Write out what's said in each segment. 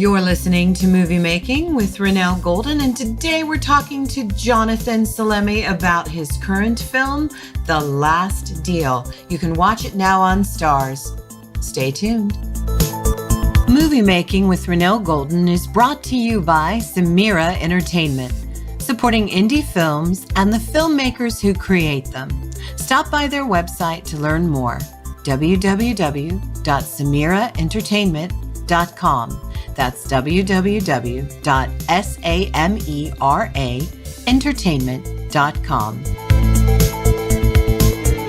You're listening to Movie Making with Renelle Golden, and today we're talking to Jonathan Salemi about his current film, The Last Deal. You can watch it now on Starz. Stay tuned. Movie Making with Renelle Golden is brought to you by Samira Entertainment, supporting indie films and the filmmakers who create them. Stop by their website to learn more, www.samiraentertainment.com. That's www.samiraentertainment.com.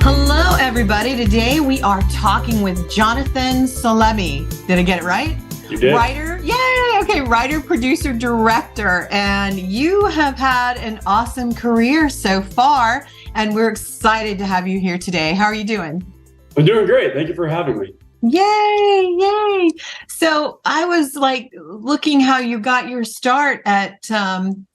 Hello, everybody. Today we are talking with Jonathan Salemi. Did I get it right? You did. Writer. Yay. Okay. Writer, producer, director. And you have had an awesome career so far. And we're excited to have you here today. How are you doing? I'm doing great. Thank you for having me. Yay, yay. So I was looking how you got your start at in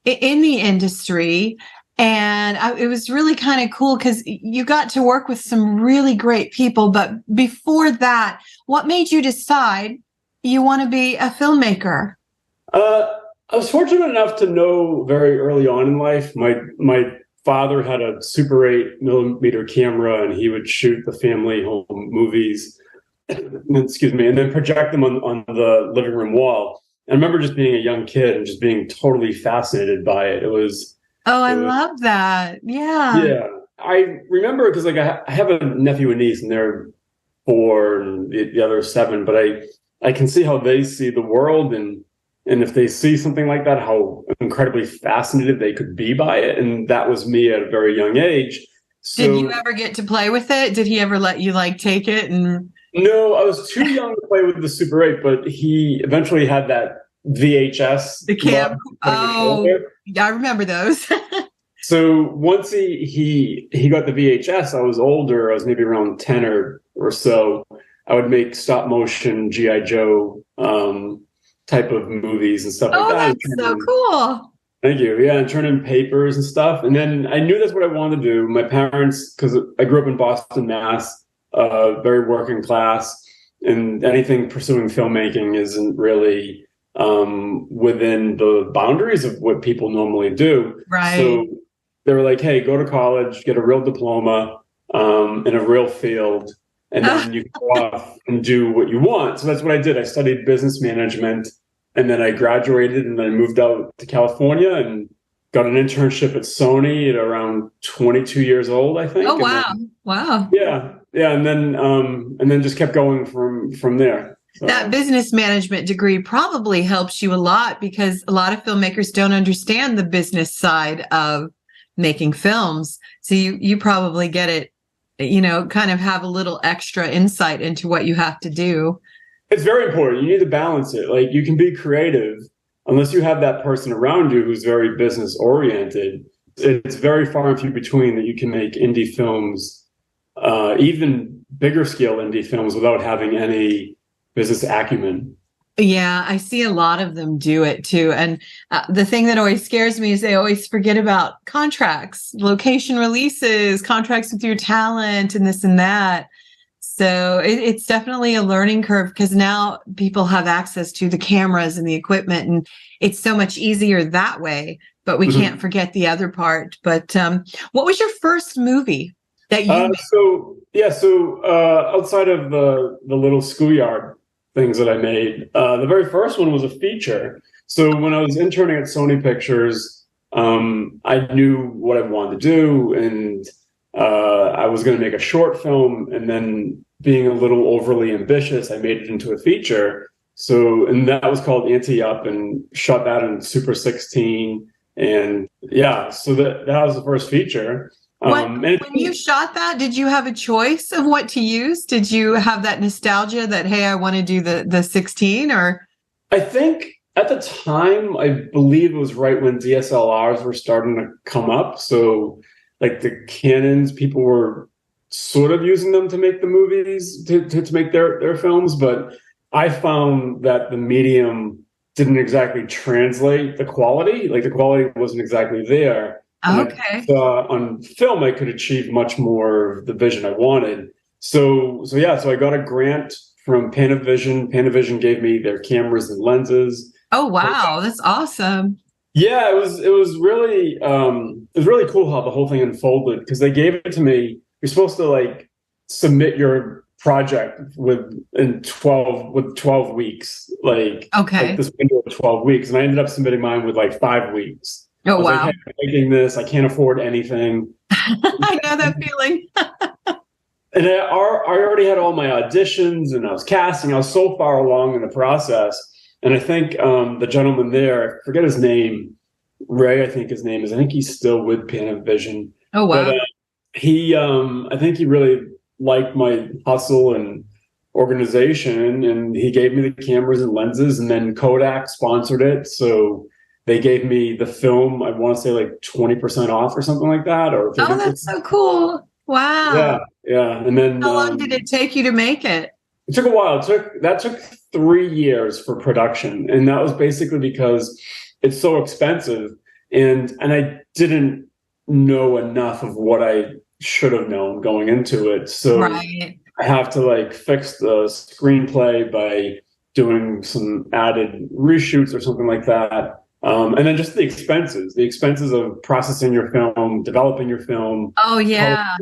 the industry. And it was really kind of cool because you got to work with some really great people. But before that, what made you decide you want to be a filmmaker? I was fortunate enough to know very early on in life, my father had a Super 8 millimeter camera, and he would shoot the family home movies, excuse me, and then project them on the living room wall. I remember just being a young kid and just being totally fascinated by it. I love that. Yeah. Yeah. I remember because I have a nephew and niece, and they're 4 and the other 7, but I can see how they see the world, and if they see something like that, how incredibly fascinated they could be by it. And that was me at a very young age. So, did you ever get to play with it? Did he ever let you take it? And no, I was too young to play with the Super 8, but he eventually had that VHS. The cam. Oh, yeah, I remember those. So once he got the VHS, I was older. I was maybe around 10 or so. I would make stop motion G.I. Joe type of movies and stuff like that. Oh, that's so cool. Thank you. Yeah, and turn in papers and stuff. And then I knew that's what I wanted to do. My parents, because I grew up in Boston, Mass, very working class, and anything pursuing filmmaking isn't really within the boundaries of what people normally do. Right. So they were like, hey, go to college, get a real diploma in a real field, and then you can go off and do what you want. So that's what I did. I studied business management, and then I graduated, and then I moved out to California and got an internship at Sony at around 22 years old, I think. Oh, wow. Wow. Yeah. Yeah. And then just kept going from there. So. That business management degree probably helps you a lot because a lot of filmmakers don't understand the business side of making films. So you probably get it, kind of have a little extra insight into what you have to do. It's very important. You need to balance it. You can be creative unless you have that person around you who's very business oriented. It's very far and few between that you can make indie films, even bigger scale indie films, without having any business acumen. Yeah, I see a lot of them do it too. And the thing that always scares me is they always forget about contracts, location releases, contracts with your talent, and this and that. So it's definitely a learning curve because now people have access to the cameras and the equipment, and it's so much easier that way. But we can't forget the other part. But what was your first movie that you made? So outside of the little schoolyard things that I made, the very first one was a feature. So when I was interning at Sony Pictures, I knew what I wanted to do, and I was going to make a short film, and then being a little overly ambitious, I made it into a feature. And that was called Ante Up, and shot that in Super 16. And yeah, so that was the first feature. When you shot that, did you have a choice of what to use? Did you have that nostalgia that, hey, I want to do the 16? Or I think at the time, I believe it was right when DSLRs were starting to come up. So the Canons, people were sort of using them to make the movies, to make their films. But I found that the medium didn't exactly translate the quality. The quality wasn't exactly there. Okay. On film, I could achieve much more of the vision I wanted. So I got a grant from Panavision. Panavision gave me their cameras and lenses. Oh, wow. That's awesome. Yeah, it was really cool how the whole thing unfolded, because they gave it to me. You're supposed to like submit your project with 12 weeks, like this window of 12 weeks, and I ended up submitting mine with like 5 weeks. Oh, wow. Like, hey, I'm making this, I can't afford anything. I know that feeling. And I already had all my auditions, and I was casting. I was so far along in the process. And I think the gentleman there, I forget his name, Ray, I think his name is. I think he's still with Panavision. Oh, wow. But I think he really liked my hustle and organization, and he gave me the cameras and lenses, and then Kodak sponsored it. So they gave me the film, I want to say like 20% off or something like that. Or 30%. Oh, that's so cool. Wow. Yeah. And then how long did it take you to make it? It took a while. That took 3 years for production. And that was basically because it's so expensive. And I didn't know enough of what I should have known going into it. So I have to like fix the screenplay by doing some added reshoots or something like that. And then just the expenses of processing your film, developing your film. Oh, yeah.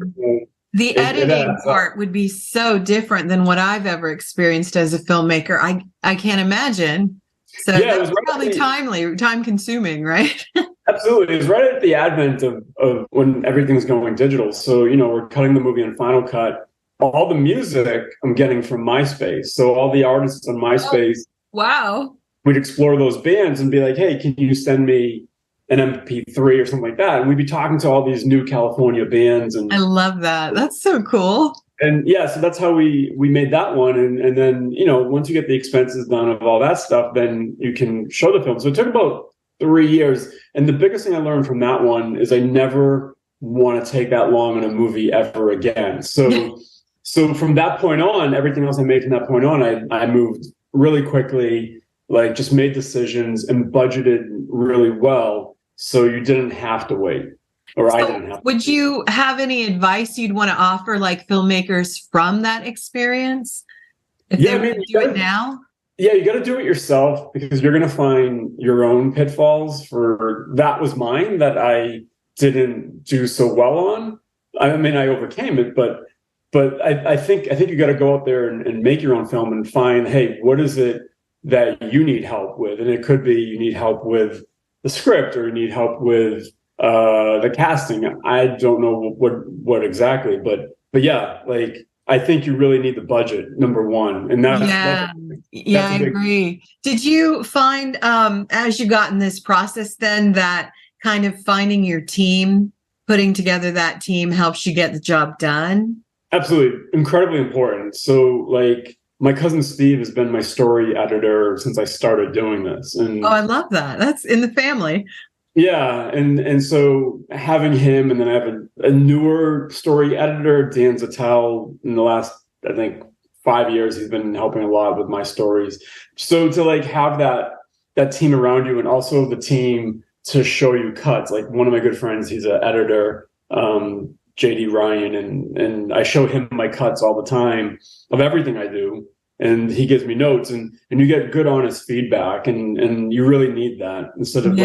The editing part would be so different than what I've ever experienced as a filmmaker. I can't imagine. So yeah, that was probably time consuming, right? Absolutely. It was right at the advent of when everything's going digital. So, we're cutting the movie in Final Cut. All the music I'm getting from MySpace. So all the artists on MySpace. Oh, wow. We'd explore those bands and be like, hey, can you send me an MP3 or something like that? And we'd be talking to all these new California bands. And I love that. That's so cool. And yeah, so that's how we made that one. And then, once you get the expenses done of all that stuff, then you can show the film. So it took about 3 years. And the biggest thing I learned from that one is I never want to take that long in a movie ever again. So from that point on, everything else I made from that point on, I moved really quickly, like just made decisions and budgeted really well. So you didn't have to wait, or I didn't have to. Would you have any advice you'd want to offer like filmmakers from that experience? If they were to do it now? Yeah, you got to do it yourself, because you're going to find your own pitfalls. That was mine that I didn't do so well on. I mean, I overcame it, but I think you got to go out there and make your own film and find, hey, what is it that you need help with? And it could be you need help with the script, or you need help with the casting. I don't know what exactly, but yeah, like I think you really need the budget, number one. And that's I agree. Did you find as you got in this process then that kind of finding your team, putting together that team helps you get the job done? Absolutely. Incredibly important. So like my cousin Steve has been my story editor since I started doing this. And I love that. That's in the family. Yeah. And so having him, and then I have a newer story editor, Dan Zattel, in the last, I think, 5 years, he's been helping a lot with my stories. So to like have that team around you, and also the team to show you cuts. Like one of my good friends, he's an editor, JD Ryan, and I show him my cuts all the time of everything I do, and he gives me notes, and you get good, honest feedback, and you really need that instead of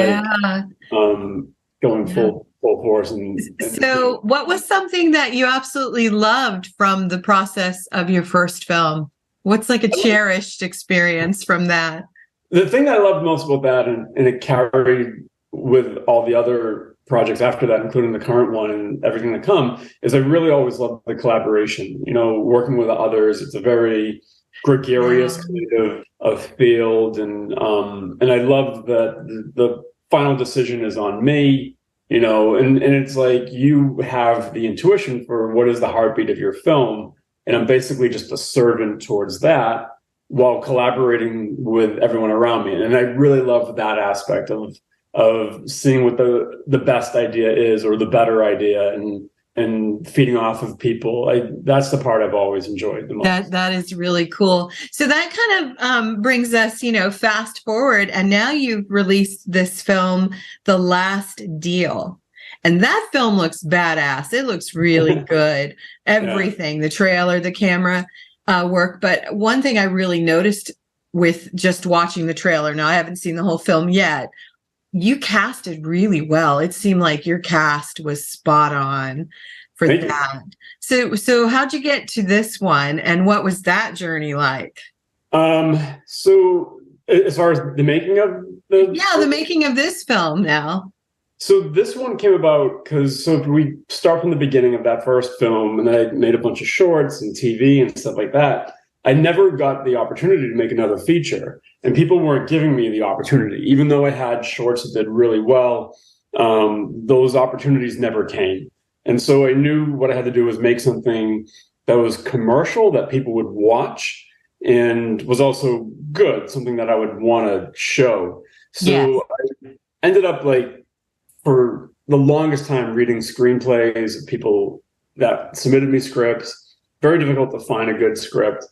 going full force. So what was something that you absolutely loved from the process of your first film? What's like a cherished experience from that? The thing that I loved most about that, and it carried with all the other projects after that, including the current one and everything that come, is I really always love the collaboration. Working with others. It's a very gregarious kind of field, and I love that the final decision is on me. And it's like you have the intuition for what is the heartbeat of your film, and I'm basically just a servant towards that while collaborating with everyone around me. And I really love that aspect of seeing what the best idea is, or the better idea, and feeding off of people. That's the part I've always enjoyed the most. That is really cool. So that kind of brings us, fast forward, and now you've released this film, The Last Deal. And that film looks badass. It looks really good. Everything, the trailer, the camera. work. But one thing I really noticed with just watching the trailer, now I haven't seen the whole film yet, you casted really well. It seemed like your cast was spot on for Thank that. So how'd you get to this one, and what was that journey like? So as far as the making of the making of this film now. So this one came about because if we start from the beginning of that first film, and I made a bunch of shorts and TV and stuff like that, I never got the opportunity to make another feature, and people weren't giving me the opportunity, even though I had shorts that did really well. Those opportunities never came. And so I knew what I had to do was make something that was commercial, that people would watch, and was also good, something that I would want to show. So yes. I ended up, like, for the longest time, reading screenplays of people that submitted me scripts. Very difficult to find a good script.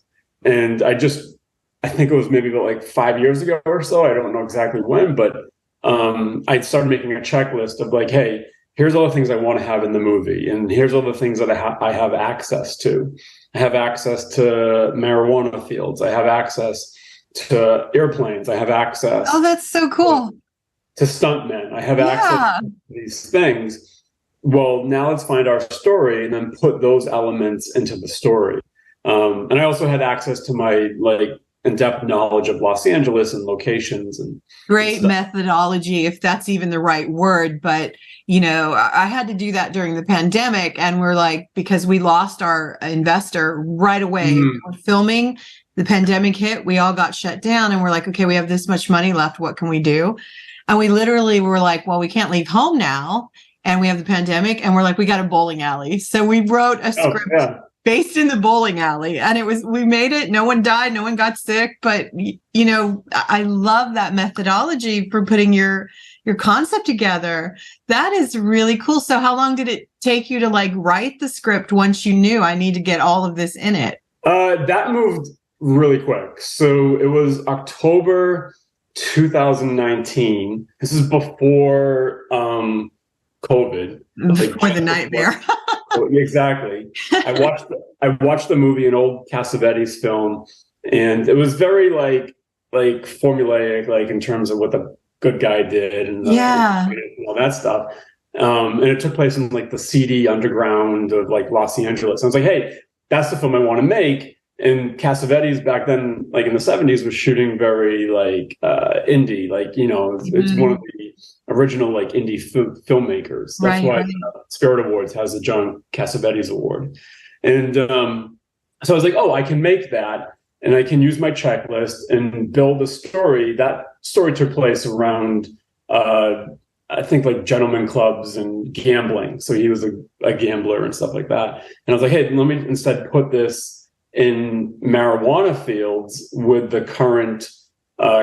And I think it was maybe about like 5 years ago or so. I don't know exactly when, but I started making a checklist of like, hey, here's all the things I want to have in the movie, and here's all the things that I have access to. I have access to marijuana fields. I have access to airplanes. I have access. Oh, that's so cool. To stuntmen. I have access to these things. Well, now let's find our story and then put those elements into the story. And I also had access to my in-depth knowledge of Los Angeles and locations and great methodology, if that's even the right word. But, I had to do that during the pandemic, and we're like, because we lost our investor right away. We're filming, the pandemic hit, we all got shut down, and we're like, okay, we have this much money left. What can we do? And we literally were like, well, we can't leave home now. And we have the pandemic, and we're like, we got a bowling alley. So we wrote a script based in the bowling alley, and we made it. No one died. No one got sick. But, I love that methodology for putting your concept together. That is really cool. So how long did it take you to write the script once you knew I need to get all of this in it? That moved really quick. So it was October 2019. This is before COVID. Before the nightmare. Exactly. I watched the movie, an old Cassavetes film, and it was very formulaic, in terms of what the good guy did and all that stuff. And it took place in the seedy underground of Los Angeles. I was like, hey, that's the film I want to make. And Cassavetes back then, in the 70s, was shooting very indie, it's one of the original indie filmmakers. That's why Spirit Awards has the John Cassavetes Award. And so I was like, oh, I can make that, and I can use my checklist and build a story. That story took place around, I think, gentleman clubs and gambling. So he was a gambler and stuff like that. And I was like, hey, let me instead put this in marijuana fields with the current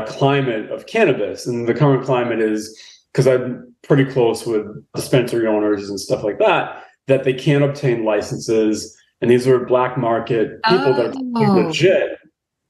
climate of cannabis. And the current climate is, because I'm pretty close with dispensary owners and stuff like that they can't obtain licenses. And these are black market people that are legit,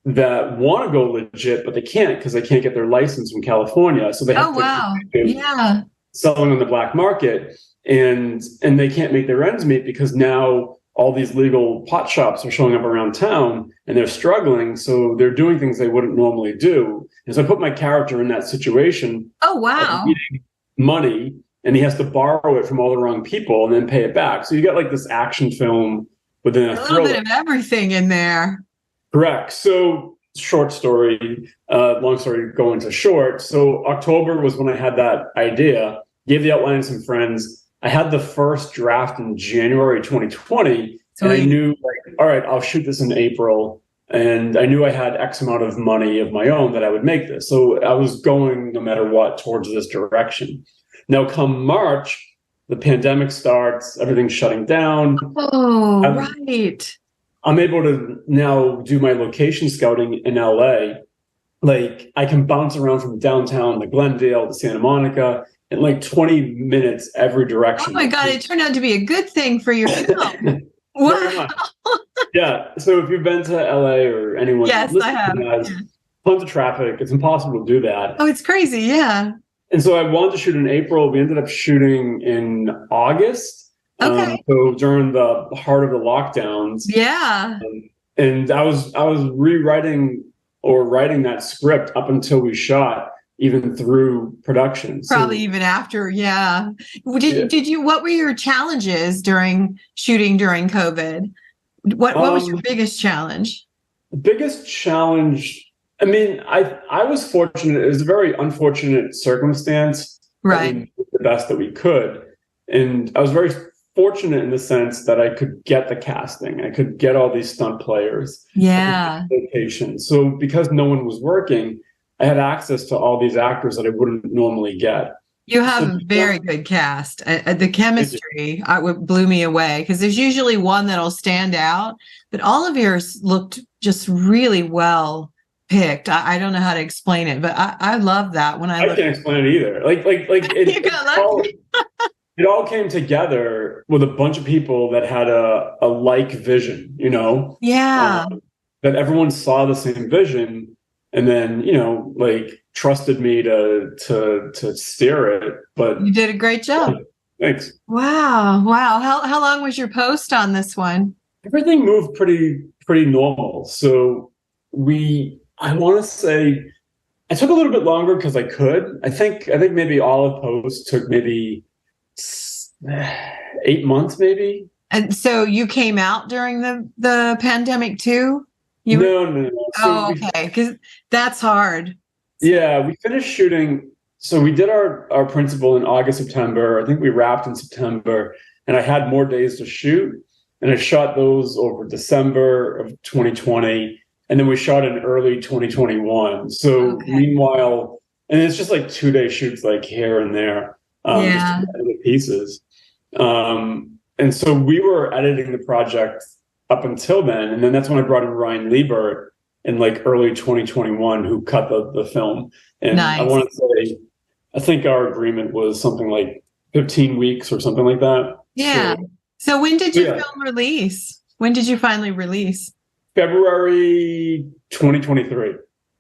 that want to go legit, but they can't because they can't get their license from California. So they have to selling on the black market, and they can't make their ends meet because now all these legal pot shops are showing up around town, and they're struggling. So they're doing things they wouldn't normally do. And so I put my character in that situation. Oh, wow. Needing money, and he has to borrow it from all the wrong people and then pay it back. So you got this action film within a little bit of everything in there. Correct. So short story, long story going to short. So October was when I had that idea, gave the outline to some friends. I had the first draft in January 2020, and I knew, all right, I'll shoot this in April. And I knew I had X amount of money of my own that I would make this. So I was going, no matter what, towards this direction. Now, come March, the pandemic starts, everything's shutting down. Oh, right. I'm able to now do my location scouting in LA. I can bounce around from downtown to Glendale to Santa Monica in 20 minutes every direction. Oh my God, it turned out to be a good thing for your film. Wow. Yeah. So if you've been to LA or anyone, yes, I have. Tons of traffic. It's impossible to do that. Oh, it's crazy. Yeah. And so I wanted to shoot in April. We ended up shooting in August. Okay. So during the heart of the lockdowns. Yeah. And I was rewriting or writing that script up until we shot, even through production. Probably even after, yeah. Did you? What were your challenges during shooting during COVID? What was your biggest challenge? The biggest challenge, I mean, I was fortunate. It was a very unfortunate circumstance. Right. We did the best that we could. And I was very fortunate in the sense that I could get the casting. I could get all these stunt players. Yeah. Locations. So because no one was working, I had access to all these actors that I wouldn't normally get. You have a very good cast. The chemistry blew me away, because there's usually one that'll stand out, but all of yours looked just really well picked. I don't know how to explain it, but I love that. When I can't explain it either. Like it all came together with a bunch of people that had a like vision, you know? Yeah. That everyone saw the same vision, and then, you know, like trusted me to steer it. But you did a great job. Thanks. Wow. How long was your post on this one? Everything moved pretty normal. So I want to say I took a little bit longer because I could. I think maybe all of post took maybe 8 months, maybe. And so you came out during the pandemic too? No. So okay, because that's hard. Yeah, we finished shooting. So we did our principal in August, September. I think we wrapped in September, and I had more days to shoot. And I shot those over December of 2020, and then we shot in early 2021. So meanwhile, and it's just like 2-day shoots, like here and there, just the pieces. And so we were editing the project up until then, and then that's when I brought in Ryan Liebert in like early 2021, who cut the film. And nice. I want to say, I think our agreement was something like 15 weeks or something like that. Yeah. So when did your film release? When did you finally release? February 2023.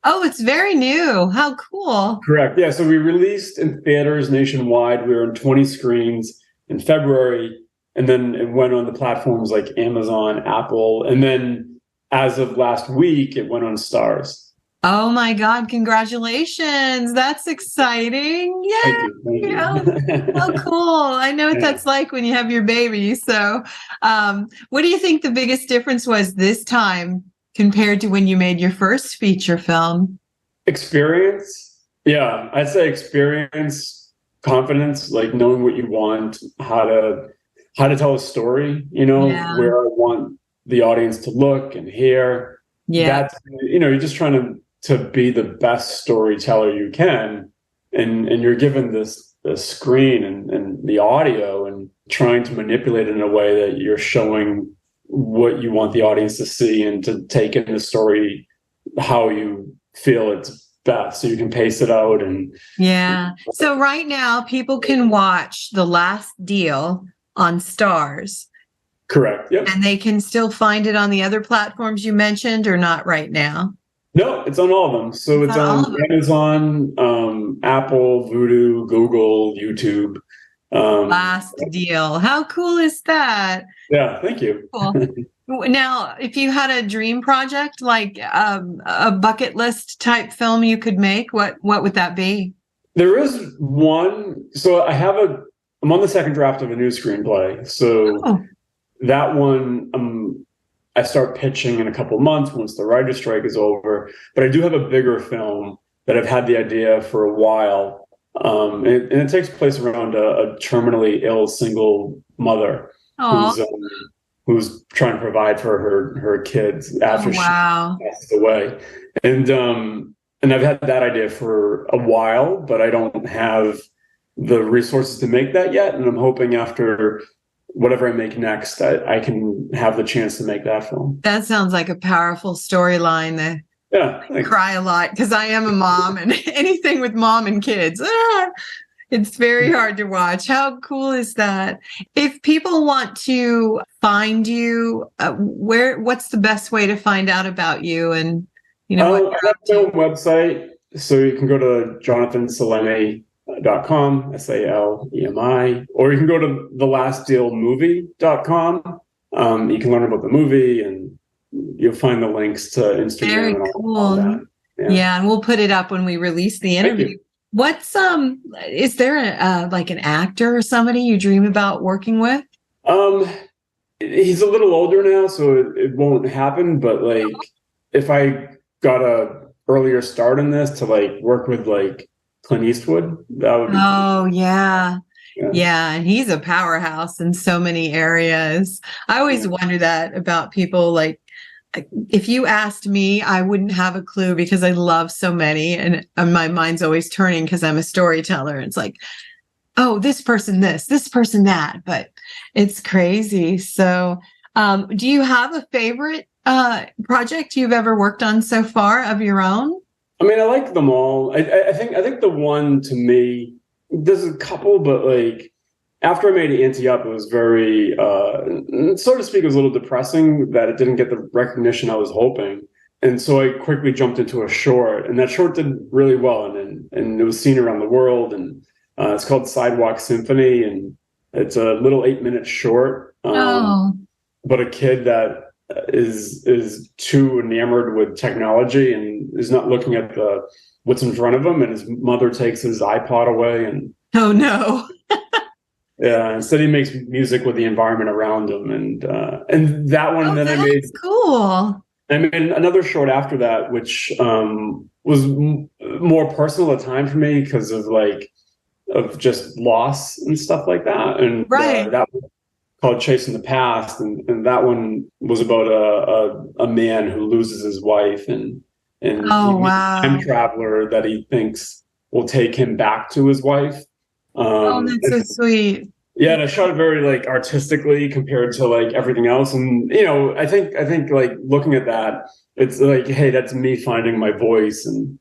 Oh, it's very new. How cool. Correct. Yeah. So we released in theaters nationwide. We were in 20 screens in February. And then it went on the platforms like Amazon, Apple. And then as of last week, it went on Starz. Oh my God. Congratulations. That's exciting. Yeah. Thank you. Oh, cool. I know what that's like when you have your baby. So what do you think the biggest difference was this time compared to when you made your first feature film? Experience. Yeah. I'd say experience, confidence, like knowing what you want, how to tell a story, you know, where I want the audience to look and hear. Yeah. That's, you know, you're just trying to be the best storyteller you can. And you're given the screen and the audio and trying to manipulate it in a way that you're showing what you want the audience to see and to take in the story how you feel it's best, so you can pace it out. And so right now people can watch The Last Deal on Starz. Correct. Yep. And they can still find it on the other platforms you mentioned, or not right now? No, it's on all of them. So it's on Amazon, Apple, Vudu, Google, YouTube. Last Deal. How cool is that? Yeah, thank you. Cool. Now, if you had a dream project, like a bucket list type film you could make, what would that be? There is one. So I'm on the second draft of a new screenplay. So that one, I start pitching in a couple of months once the writer's strike is over. But I do have a bigger film that I've had the idea for a while. And it takes place around a terminally ill single mother who's trying to provide for her kids after she passes away. And I've had that idea for a while, but I don't have the resources to make that yet. And I'm hoping after whatever I make next, I can have the chance to make that film. That sounds like a powerful storyline. I cry a lot because I am a mom, and anything with mom and kids, it's very hard to watch. How cool is that? If people want to find you, what's the best way to find out about you? And I have my own website, so you can go to jonathansalemi.com, Salemi, or you can go to thelastdealmovie.com. You can learn about the movie and you'll find the links to Instagram. Very and cool. all that. Yeah, and we'll put it up when we release the interview. What's is there like an actor or somebody you dream about working with? He's a little older now, so it won't happen. But like, if I got a earlier start in this to like work with like Clint Eastwood, that would be cool. Yeah, and he's a powerhouse in so many areas. I always wonder that about people. Like, if you asked me, I wouldn't have a clue because I love so many, and my mind's always turning because I'm a storyteller. It's like, oh, this person this person that, but it's crazy. So, do you have a favorite project you've ever worked on so far of your own? I mean, I like them all. I think the one to me, there's a couple, but like after I made Ante Up, it was very, so to speak, it was a little depressing that it didn't get the recognition I was hoping. And so I quickly jumped into a short, and that short did really well, and it was seen around the world. And it's called Sidewalk Symphony, and it's a little 8-minute short. But a kid that is too enamored with technology and is not looking at what's in front of him, and his mother takes his iPod away, and oh no. Yeah, instead he makes music with the environment around him, and that one. Then I made cool. I made another short after that, which was more personal at the time for me because of just loss and stuff like that. And that one called Chasing the Past, and that one was about a man who loses his wife, and a time traveler that he thinks will take him back to his wife. That's so sweet. Yeah, and I shot it very like artistically compared to like everything else. And I think like looking at that, it's like, hey, that's me finding my voice, and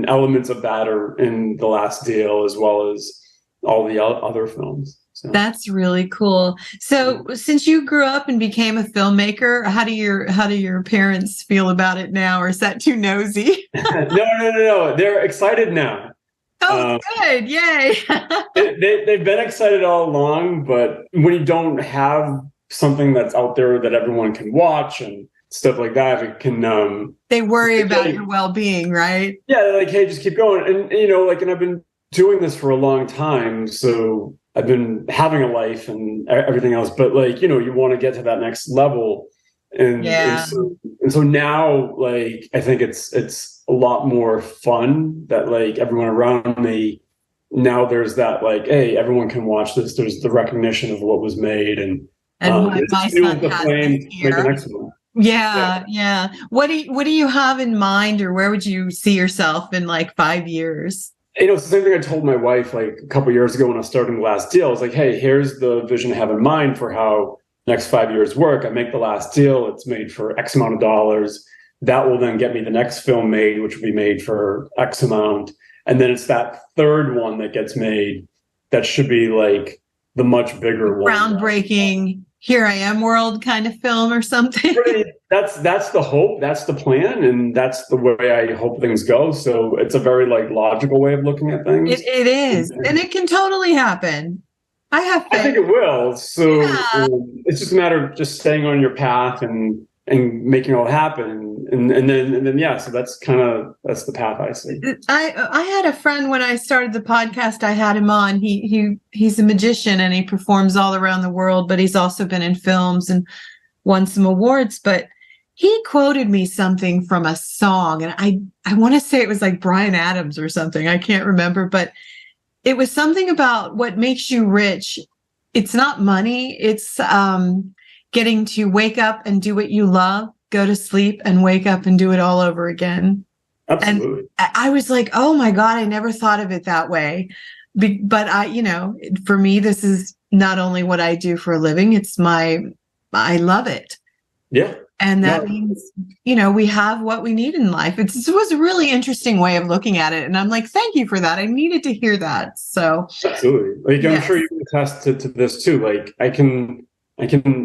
elements of that are in The Last Deal as well as all the other films. So. That's really cool. So since you grew up and became a filmmaker, how do your parents feel about it now, or is that too nosy? No. They're excited now. Oh, good. Yay. They've been excited all along, but when you don't have something that's out there that everyone can watch and stuff like that, it can... they worry about your well-being, right? Yeah, they're like, hey, just keep going. And, and I've been doing this for a long time, so I've been having a life and everything else, but like, you want to get to that next level. And so now, like, I think it's a lot more fun that like everyone around me now, there's that like, hey, everyone can watch this. There's the recognition of what was made, and my son the flame to make the next one. Yeah. What do you have in mind, or where would you see yourself in like 5 years? It's the same thing I told my wife like a couple of years ago when I was starting The Last Deal. I was like, hey, here's the vision I have in mind for how next 5 years work. I make The Last Deal. It's made for X amount of dollars. That will then get me the next film made, which will be made for X amount. And then it's that third one that gets made that should be like the much bigger one. Groundbreaking, Here I Am world kind of film or something. That's the hope. That's the plan. And that's the way I hope things go. So it's a very like logical way of looking at things. It is. And it can totally happen. I have faith. I think it will. So it's just a matter of just staying on your path and making it all happen. And then so that's the path I see. I had a friend when I started the podcast, I had him on. He's a magician and he performs all around the world, but he's also been in films and won some awards. But he quoted me something from a song, and I want to say it was like Bryan Adams or something. I can't remember, but it was something about what makes you rich. It's not money. It's getting to wake up and do what you love, go to sleep and wake up and do it all over again. Absolutely. And I was like, oh my God, I never thought of it that way. But for me, this is not only what I do for a living, I love it. Yeah. And that means, we have what we need in life. It was a really interesting way of looking at it. And I'm like, thank you for that. I needed to hear that. So absolutely. Like, I'm sure you can attest to this too. Like I can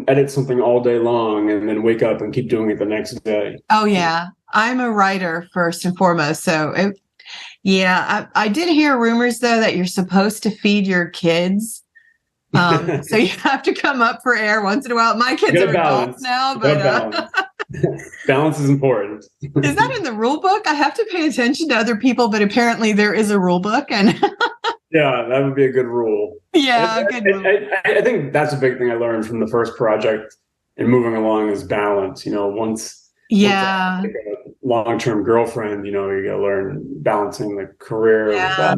edit something all day long and then wake up and keep doing it the next day. Oh yeah. I'm a writer first and foremost. So I did hear rumors though, that you're supposed to feed your kids. So you have to come up for air once in a while. My kids are adults now, but Balance is important. Is that in the rule book? I have to pay attention to other people, but apparently there is a rule book. And Yeah, that would be a good rule. yeah, good rule. I think that's a big thing I learned from the first project and moving along is balance. Once Yeah. like a long-term girlfriend, you gotta learn balancing the career with that.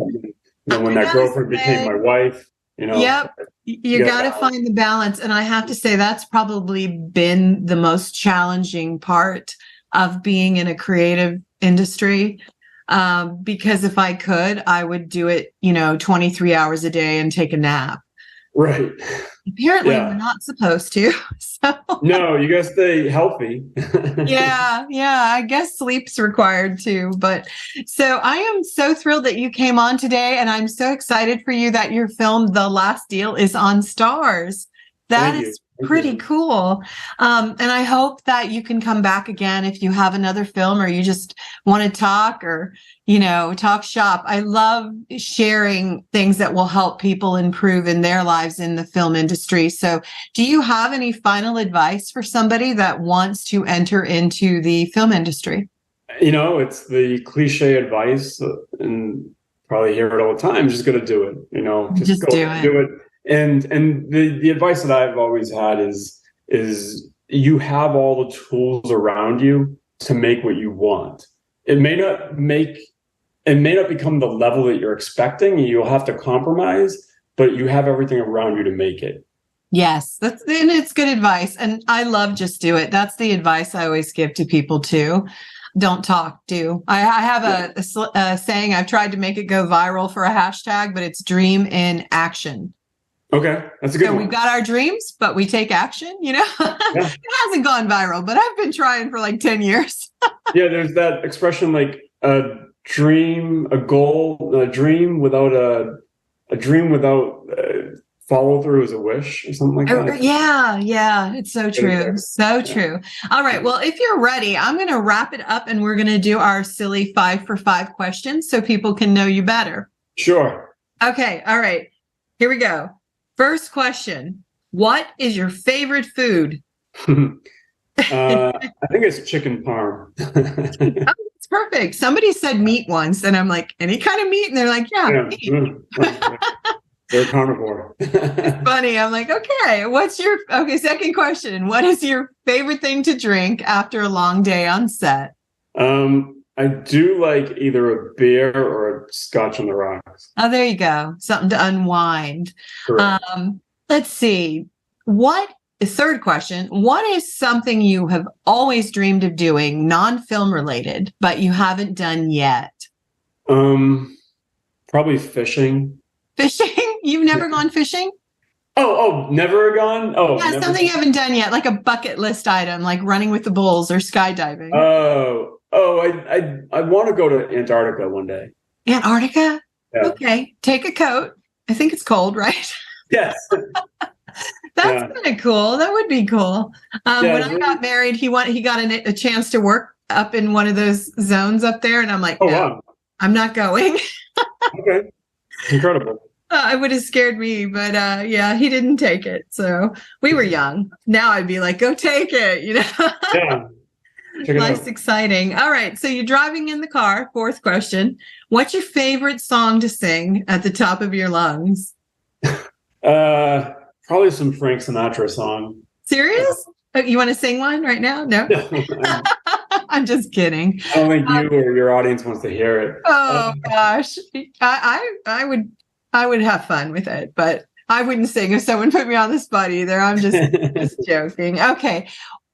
When that girlfriend became my wife, Yep. You got to find the balance. And I have to say, that's probably been the most challenging part of being in a creative industry. Because if I could, I would do it, 23 hours a day and take a nap. Right. Apparently, we're not supposed to. So. No, you gotta stay healthy. Yeah. I guess sleep's required too. But so I am so thrilled that you came on today, and I'm so excited for you that your film, The Last Deal, is on Starz. That is pretty cool. And I hope that you can come back again if you have another film or you just want to talk or, talk shop. I love sharing things that will help people improve in their lives in the film industry. So do you have any final advice for somebody that wants to enter into the film industry? It's the cliche advice and probably hear it all the time. Just got to do it, just go do it. And the advice that I've always had is you have all the tools around you to make what you want. It may not become the level that you're expecting. You'll have to compromise, but you have everything around you to make it. Yes, it's good advice. And I love just do it. That's the advice I always give to people too. Don't talk, do. I have a saying. I've tried to make it go viral for a hashtag, but it's dream in action. Okay, that's a good one. We've got our dreams, but we take action, Yeah. It hasn't gone viral, but I've been trying for like 10 years. Yeah, there's that expression like a dream, a goal, a dream without follow through is a wish or something like that. Yeah. It's so true. So true. All right. Well, if you're ready, I'm going to wrap it up and we're going to do our silly 5 for 5 questions so people can know you better. Sure. Okay. All right. Here we go. First question. What is your favorite food? I think it's chicken parm. Oh, it's perfect. Somebody said meat once, and I'm like, any kind of meat? And they're like, yeah. Meat. They're carnivore. It's funny. I'm like, okay, second question. What is your favorite thing to drink after a long day on set? I do like either a beer or a scotch on the rocks. Oh, there you go. Something to unwind. Correct. Let's see. Third question. What is something you have always dreamed of doing, non-film related, but you haven't done yet? Probably fishing. Fishing? You've never gone fishing? Oh, never gone? Oh, yeah, something you haven't done yet, like a bucket list item, like running with the bulls or skydiving. I want to go to Antarctica one day. Antarctica? Yeah. Okay. Take a coat. I think it's cold, right? Yes. That's kind of cool. That would be cool. When I got married, he got a chance to work up in one of those zones up there. And I'm like, wow. I'm not going. Okay. Incredible. It would have scared me, but he didn't take it. So we were young. Now I'd be like, go take it, Yeah. Life's exciting. All right. So you're driving in the car. Fourth question. What's your favorite song to sing at the top of your lungs? Probably some Frank Sinatra song. Serious? You want to sing one right now? No. I'm just kidding. I don't think you or your audience wants to hear it. Oh gosh. I would have fun with it, but I wouldn't sing if someone put me on the spot either. I'm just joking. Okay.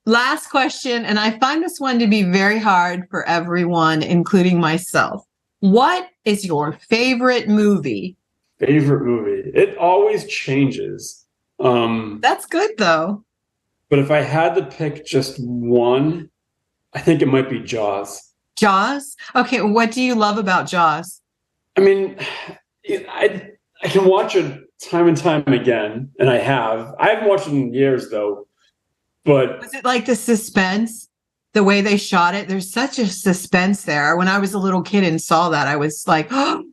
Last question, and I find this one to be very hard for everyone, including myself. What is your favorite movie? Favorite movie? It always changes. That's good, though. But if I had to pick just one, I think it might be Jaws. Jaws? Okay, what do you love about Jaws? I mean, I can watch it time and time again, and I haven't watched it in years, though. But was it like the suspense, the way they shot it? There's such a suspense there. When I was a little kid and saw that, I was like, oh,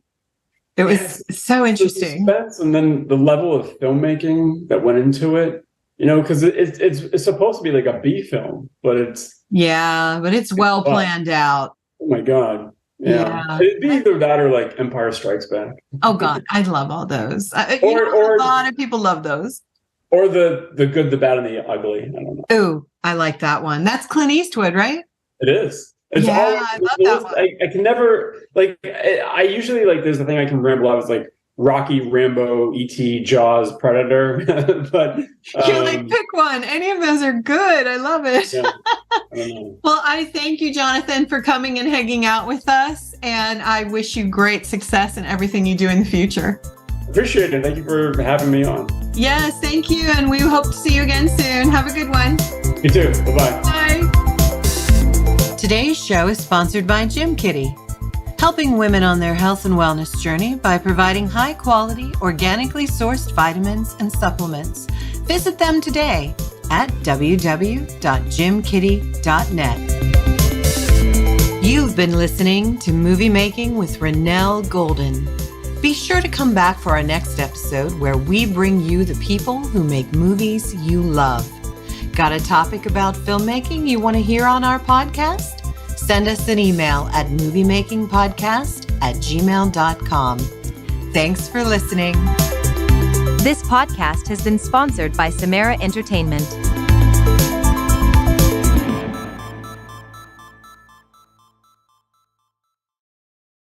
it was so interesting. The suspense and then the level of filmmaking that went into it, because it's supposed to be like a B film, but it's well planned out. Oh my God. Yeah. It'd be either that or like Empire Strikes Back. Oh God, I love all those. A lot of people love those. Or the good, the bad, and the ugly. I don't know. Ooh, I like that one. That's Clint Eastwood, right? It is. It's always, I love that one. I can never I usually there's the thing I can ramble out. It's like Rocky, Rambo, E.T., Jaws, Predator. But you're like, pick one. Any of those are good. I love it. Yeah, I don't know. Well, I thank you, Jonathan, for coming and hanging out with us. And I wish you great success in everything you do in the future. Appreciate it. Thank you for having me on. Yes, thank you. And we hope to see you again soon. Have a good one. You too. Bye-bye. Bye. Today's show is sponsored by Gym Kitty, helping women on their health and wellness journey by providing high-quality, organically sourced vitamins and supplements. Visit them today at www.gymkitty.net. You've been listening to Movie Making with Renelle Golden. Be sure to come back for our next episode where we bring you the people who make movies you love. Got a topic about filmmaking you want to hear on our podcast? Send us an email at moviemakingpodcast@gmail.com. Thanks for listening. This podcast has been sponsored by Samara Entertainment.